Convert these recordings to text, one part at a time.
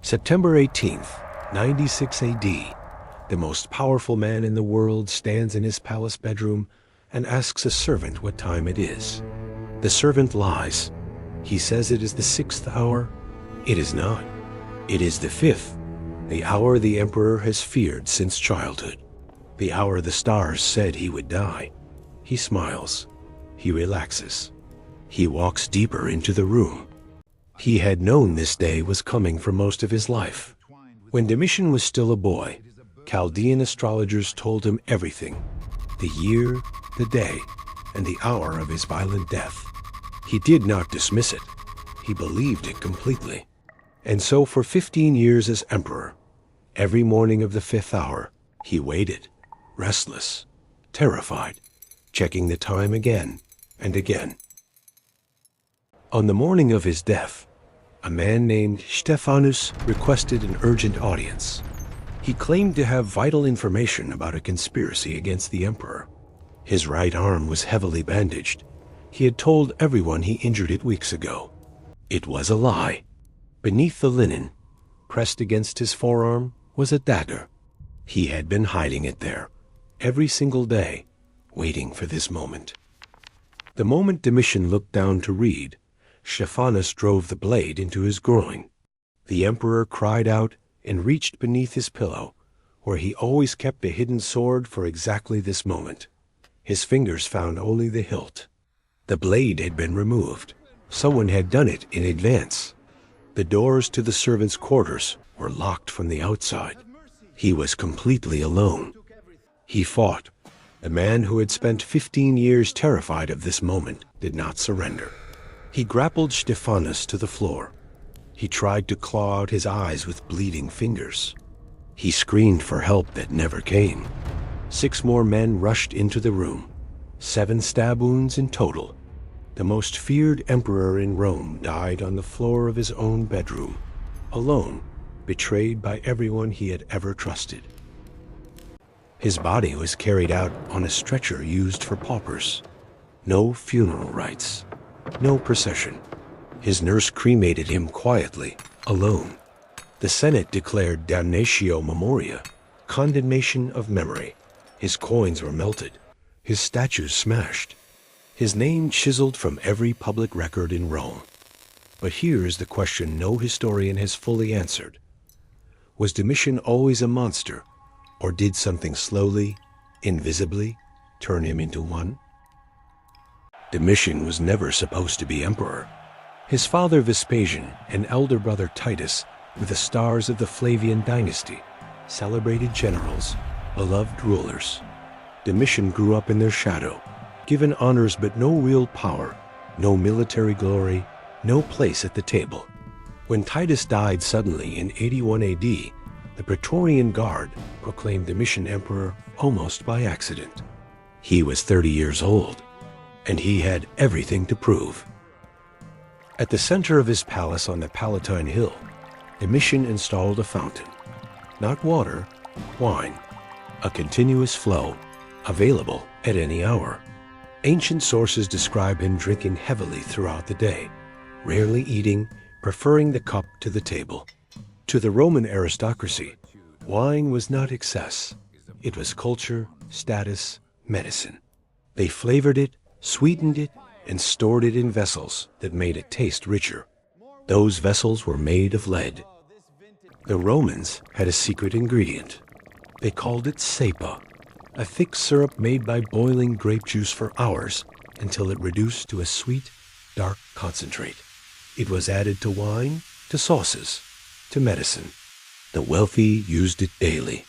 September 18th, 96 AD. The most powerful man in the world stands in his palace bedroom and asks a servant what time it is. The servant lies. He says it is the 6th hour. It is not. It is the 5th, the hour the emperor has feared since childhood. The hour the stars said he would die. He smiles. He relaxes. He walks deeper into the room. He had known this day was coming for most of his life. When Domitian was still a boy, Chaldean astrologers told him everything: the year, the day, and the hour of his violent death. He did not dismiss it. He believed it completely. And so for 15 years as emperor, every morning of the 5th hour, he waited, restless, terrified, checking the time again and again. On the morning of his death, a man named Stephanus requested an urgent audience. He claimed to have vital information about a conspiracy against the emperor. His right arm was heavily bandaged. He had told everyone he injured it weeks ago. It was a lie. Beneath the linen, pressed against his forearm, was a dagger. He had been hiding it there, every single day, waiting for this moment. The moment Domitian looked down to read, Stephanus drove the blade into his groin. The emperor cried out and reached beneath his pillow, where he always kept a hidden sword for exactly this moment. His fingers found only the hilt. The blade had been removed. Someone had done it in advance. The doors to the servants' quarters were locked from the outside. He was completely alone. He fought. The man who had spent 15 years terrified of this moment did not surrender. He grappled Stephanus to the floor. He tried to claw out his eyes with bleeding fingers. He screamed for help that never came. 6 more men rushed into the room. 7 stab wounds in total. The most feared emperor in Rome died on the floor of his own bedroom, alone, betrayed by everyone he had ever trusted. His body was carried out on a stretcher used for paupers. No funeral rites. No procession. His nurse cremated him quietly, alone. The Senate declared Damnatio Memoriae, condemnation of memory. His coins were melted, his statues smashed, his name chiseled from every public record in Rome. But here is the question no historian has fully answered. Was Domitian always a monster, or did something slowly, invisibly, turn him into one? Domitian was never supposed to be emperor. His father Vespasian and elder brother Titus were the stars of the Flavian dynasty, celebrated generals, beloved rulers. Domitian grew up in their shadow, given honors but no real power, no military glory, no place at the table. When Titus died suddenly in 81 AD, the Praetorian Guard proclaimed Domitian emperor almost by accident. He was 30 years old, and he had everything to prove. At the center of his palace on the Palatine Hill, Domitian installed a fountain. Not water, wine. A continuous flow, available at any hour. Ancient sources describe him drinking heavily throughout the day, rarely eating, preferring the cup to the table. To the Roman aristocracy, wine was not excess. It was culture, status, medicine. They flavored it, sweetened it, and stored it in vessels that made it taste richer. Those vessels were made of lead. The Romans had a secret ingredient. They called it sapa, a thick syrup made by boiling grape juice for hours until it reduced to a sweet, dark concentrate. It was added to wine, to sauces, to medicine. The wealthy used it daily.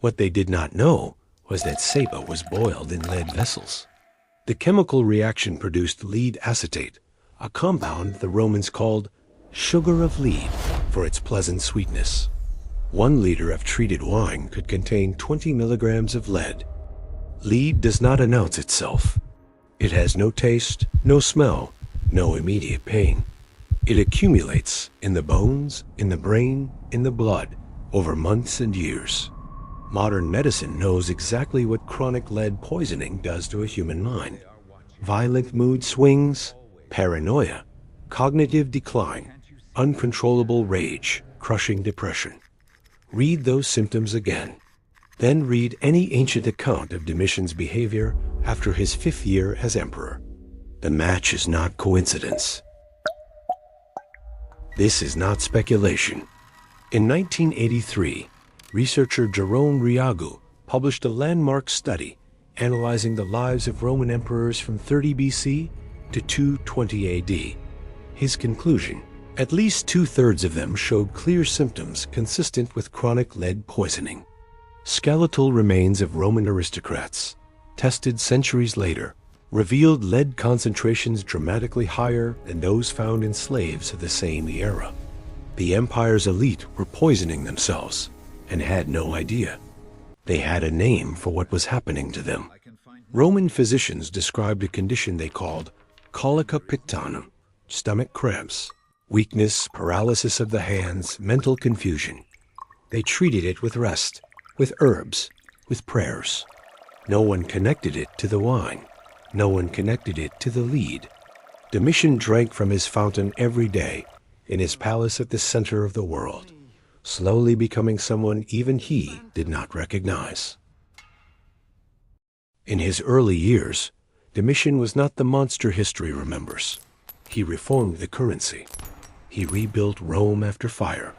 What they did not know was that sapa was boiled in lead vessels. The chemical reaction produced lead acetate, a compound the Romans called sugar of lead for its pleasant sweetness. 1 liter of treated wine could contain 20 milligrams of lead. Lead does not announce itself. It has no taste, no smell, no immediate pain. It accumulates in the bones, in the brain, in the blood, over months and years. Modern medicine knows exactly what chronic lead poisoning does to a human mind. Violent mood swings, paranoia, cognitive decline, uncontrollable rage, crushing depression. Read those symptoms again. Then read any ancient account of Domitian's behavior after his 5th year as emperor. The match is not coincidence. This is not speculation. In 1983, researcher Jerome Riagu published a landmark study analyzing the lives of Roman emperors from 30 BC to 220 AD. His conclusion: at least 2/3 of them showed clear symptoms consistent with chronic lead poisoning. Skeletal remains of Roman aristocrats, tested centuries later, revealed lead concentrations dramatically higher than those found in slaves of the same era. The empire's elite were poisoning themselves and had no idea. They had a name for what was happening to them. Roman physicians described a condition they called colica pictanum, stomach cramps, weakness, paralysis of the hands, mental confusion. They treated it with rest, with herbs, with prayers. No one connected it to the wine. No one connected it to the lead. Domitian drank from his fountain every day in his palace at the center of the world, slowly becoming someone even he did not recognize. In his early years, Domitian was not the monster history remembers. He reformed the currency. He rebuilt Rome after fire.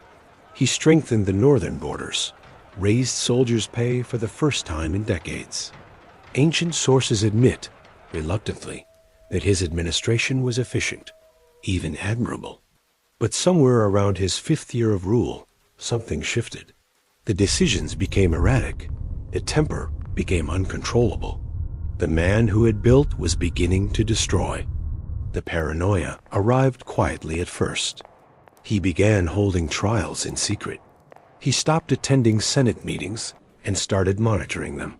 He strengthened the northern borders, raised soldiers' pay for the first time in decades. Ancient sources admit, reluctantly, that his administration was efficient, even admirable. But somewhere around his 5th year of rule, something shifted. The decisions became erratic. The temper became uncontrollable. The man who had built was beginning to destroy. The paranoia arrived quietly at first. He began holding trials in secret. He stopped attending Senate meetings and started monitoring them.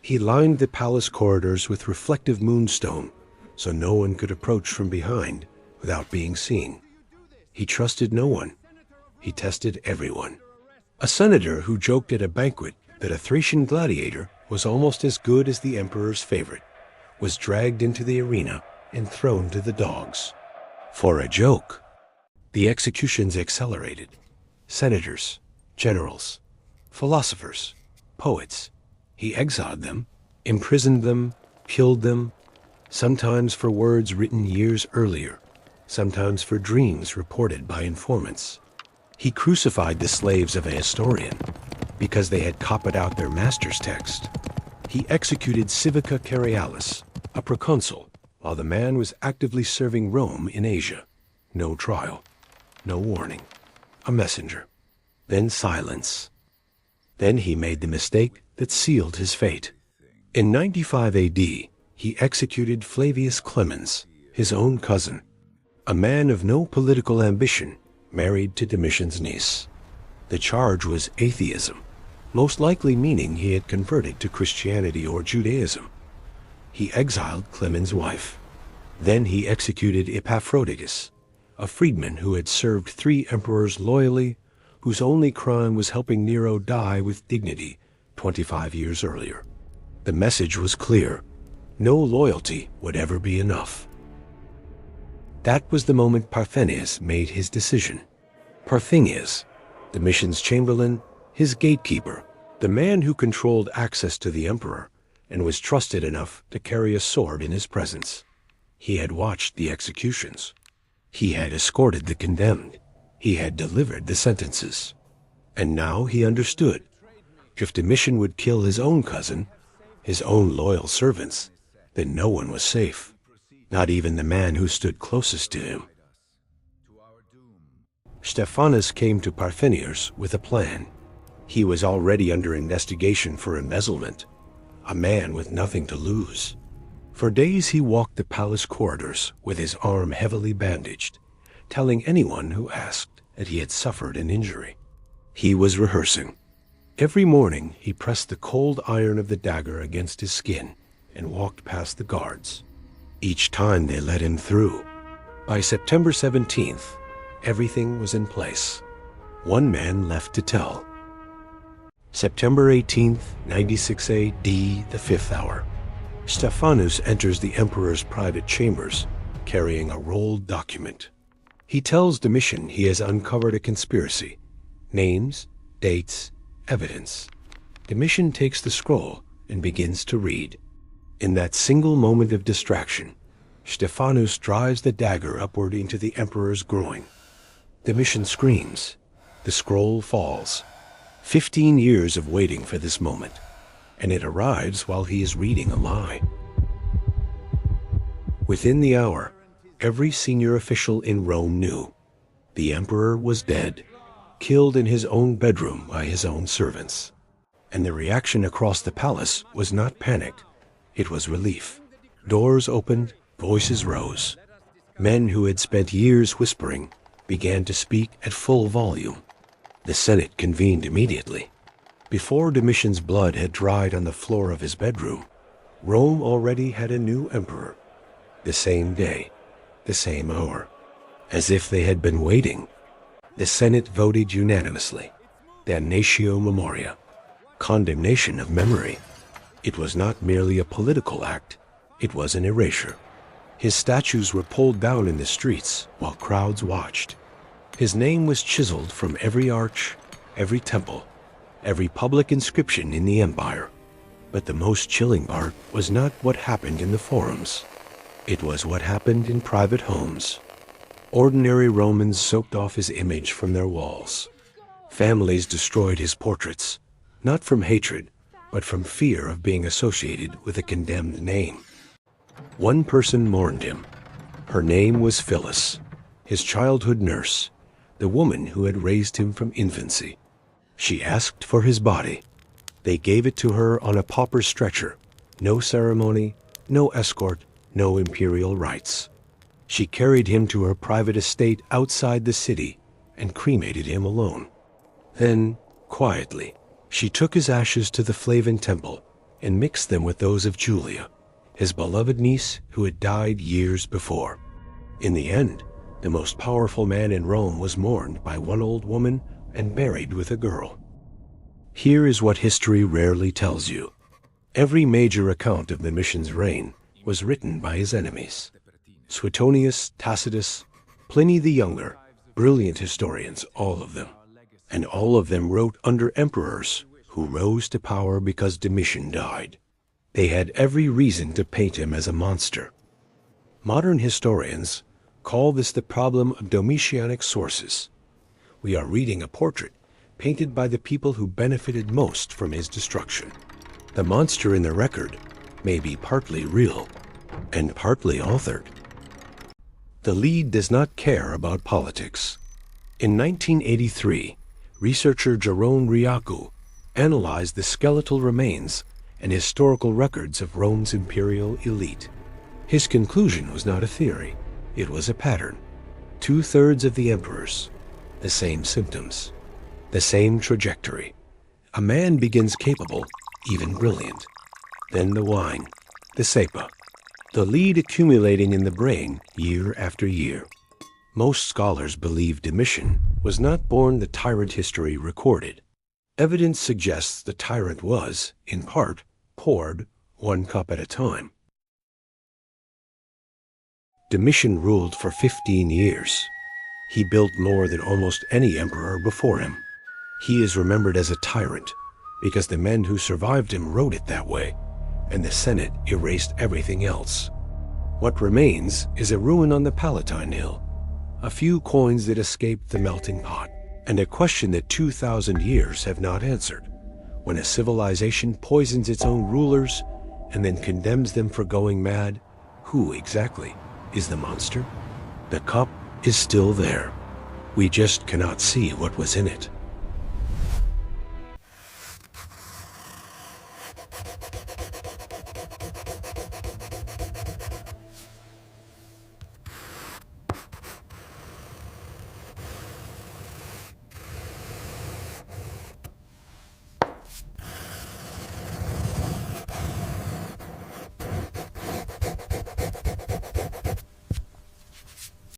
He lined the palace corridors with reflective moonstone so no one could approach from behind without being seen. He trusted no one. He tested everyone. A senator who joked at a banquet that a Thracian gladiator was almost as good as the emperor's favorite was dragged into the arena and thrown to the dogs. For a joke. The executions accelerated. Senators, generals, philosophers, poets. He exiled them, imprisoned them, killed them, sometimes for words written years earlier, sometimes for dreams reported by informants. He crucified the slaves of a historian because they had copied out their master's text. He executed Civica Carialis, a proconsul, while the man was actively serving Rome in Asia. No trial, no warning, a messenger, then silence. Then he made the mistake that sealed his fate. In 95 AD, he executed Flavius Clemens, his own cousin, a man of no political ambition, married to Domitian's niece. The charge was atheism, most likely meaning he had converted to Christianity or Judaism. He exiled Clemens' wife. Then he executed Epaphroditus, a freedman who had served 3 emperors loyally, whose only crime was helping Nero die with dignity 25 years earlier. The message was clear. No loyalty would ever be enough. That was the moment Parthenius made his decision. Parthenius, Domitian's chamberlain, his gatekeeper, the man who controlled access to the emperor and was trusted enough to carry a sword in his presence. He had watched the executions. He had escorted the condemned. He had delivered the sentences. And now he understood. If Domitian would kill his own cousin, his own loyal servants, then no one was safe, not even the man who stood closest to him. Stephanus came to Parthenius with a plan. He was already under investigation for embezzlement, a man with nothing to lose. For days he walked the palace corridors with his arm heavily bandaged, telling anyone who asked that he had suffered an injury. He was rehearsing. Every morning he pressed the cold iron of the dagger against his skin and walked past the guards. Each time they let him through. By September 17th, everything was in place. One man left to tell. September 18th, 96 AD, the 5th hour. Stephanus enters the emperor's private chambers, carrying a rolled document. He tells Domitian he has uncovered a conspiracy Names, dates, evidence. Domitian takes the scroll and begins to read. In that single moment of distraction, Stephanus drives the dagger upward into the emperor's groin. Domitian screams. The scroll falls. 15 years of waiting for this moment, and it arrives while he is reading a lie. Within the hour, every senior official in Rome knew. The emperor was dead, killed in his own bedroom by his own servants. And the reaction across the palace was not panic, it was relief. Doors opened, voices rose. Men who had spent years whispering began to speak at full volume. The Senate convened immediately. Before Domitian's blood had dried on the floor of his bedroom, Rome already had a new emperor. The same day, the same hour. As if they had been waiting, the Senate voted unanimously. Damnatio Memoriae. Condemnation of memory. It was not merely a political act, it was an erasure. His statues were pulled down in the streets while crowds watched. His name was chiseled from every arch, every temple, every public inscription in the empire. But the most chilling part was not what happened in the forums. It was what happened in private homes. Ordinary Romans soaked off his image from their walls. Families destroyed his portraits, not from hatred, but from fear of being associated with a condemned name. One person mourned him. Her name was Phyllis, his childhood nurse, the woman who had raised him from infancy. She asked for his body. They gave it to her on a pauper stretcher. No ceremony, no escort, no imperial rites. She carried him to her private estate outside the city and cremated him alone. Then, quietly, she took his ashes to the Flavian temple and mixed them with those of Julia, his beloved niece who had died years before. In the end, the most powerful man in Rome was mourned by one old woman and buried with a girl. Here is what history rarely tells you. Every major account of Domitian's reign was written by his enemies. Suetonius, Tacitus, Pliny the Younger, brilliant historians, all of them. And all of them wrote under emperors who rose to power because Domitian died. They had every reason to paint him as a monster. Modern historians call this the problem of Domitianic sources. We are reading a portrait painted by the people who benefited most from his destruction. The monster in the record may be partly real and partly authored. The lead does not care about politics. In 1983, researcher Jerome Riacu analyzed the skeletal remains and historical records of Rome's imperial elite. His conclusion was not a theory, it was a pattern. 2/3 of the emperors, the same symptoms, the same trajectory. A man begins capable, even brilliant. Then the wine, the cepa, the lead accumulating in the brain year after year. Most scholars believe Domitian was not born the tyrant history recorded. Evidence suggests the tyrant was, in part, poured one cup at a time. Domitian ruled for 15 years. He built more than almost any emperor before him. He is remembered as a tyrant because the men who survived him wrote it that way, and the Senate erased everything else. What remains is a ruin on the Palatine Hill, a few coins that escaped the melting pot, and a question that 2,000 years have not answered. When a civilization poisons its own rulers and then condemns them for going mad, who exactly is the monster? The cup is still there. We just cannot see what was in it.